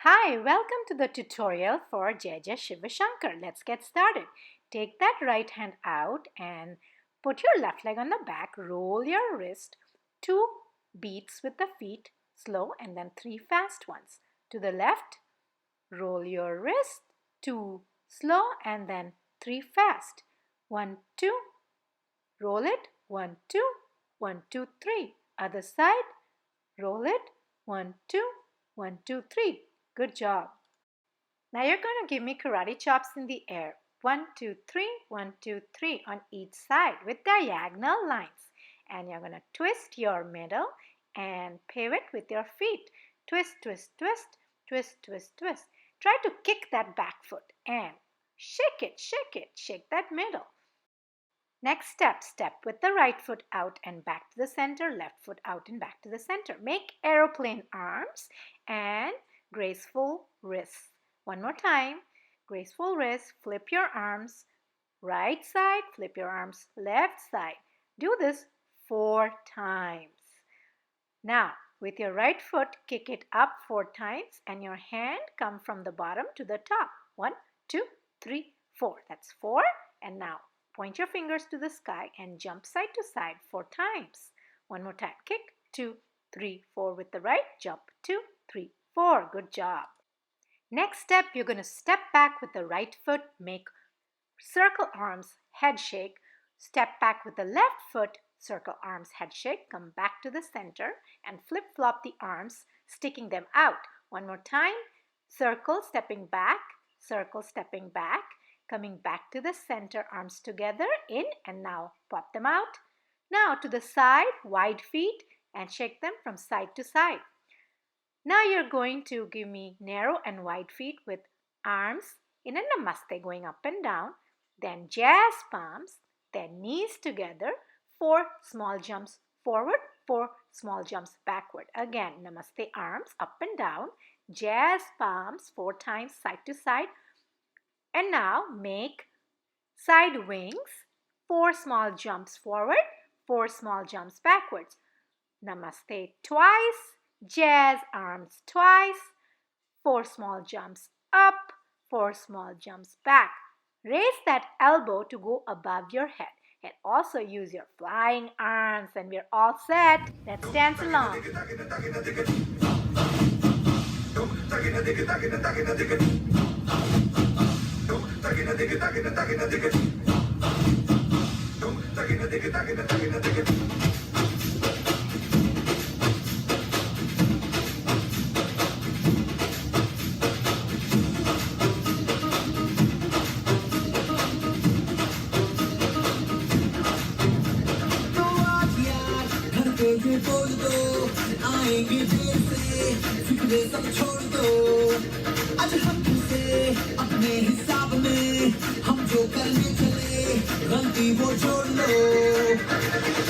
Hi, welcome to the tutorial for Shiv, Shanker. Let's get started. Take that right hand out and put your left leg on the back. Roll your wrist. 2 beats with the feet, slow, and then 3 fast ones. To the left, roll your wrist. 2 slow, and then 3 fast. 1, 2, roll it. 1, 2, 1, 2, 3. Other side, roll it. 1, 2, 1, 2, 3. Good job. Now you're going to give me karate chops in the air. 1, 2, 3, 1, 2, 3 on each side with diagonal lines. And you're going to twist your middle and pivot with your feet. Twist, twist, twist, twist, twist, twist. Try to kick that back foot and shake it, shake that middle. Next step, step with the right foot out and back to the center, left foot out and back to the center. Make aeroplane arms and graceful wrists. One more time. Graceful wrists. Flip your arms. Right side. Flip your arms. Left side. Do this 4 times. Now, with your right foot, kick it up 4 times and your hand come from the bottom to the top. 1, 2, 3, 4. That's 4. And now, point your fingers to the sky and jump side to side 4 times. One more time. Kick. 2, 3, 4 with the right. Jump. 2, 3, 4. Good job. Next step, you're going to step back with the right foot, make circle arms, head shake. Step back with the left foot, circle arms, head shake. Come back to the center and flip-flop the arms, sticking them out. One more time. Circle, stepping back, circle, stepping back. Coming back to the center, arms together, in, and now pop them out. Now to the side, wide feet, and shake them from side to side. Now you're going to give me narrow and wide feet with arms in a namaste going up and down, then jazz palms, then knees together, 4 small jumps forward, 4 small jumps backward. Again, namaste arms up and down, jazz palms 4 times side to side. And now make side wings, 4 small jumps forward, 4 small jumps backwards. Namaste twice, jazz arms twice, 4 small jumps up, 4 small jumps back. Raise that elbow to go above your head and also use your flying arms, and we're all set. Let's dance along. ये बोल दो आएंगे फिर से फिक्रे सब छोड़ दो आज हम से अपने हिसाब में हम जो करने चले गलती वो छोड़ लो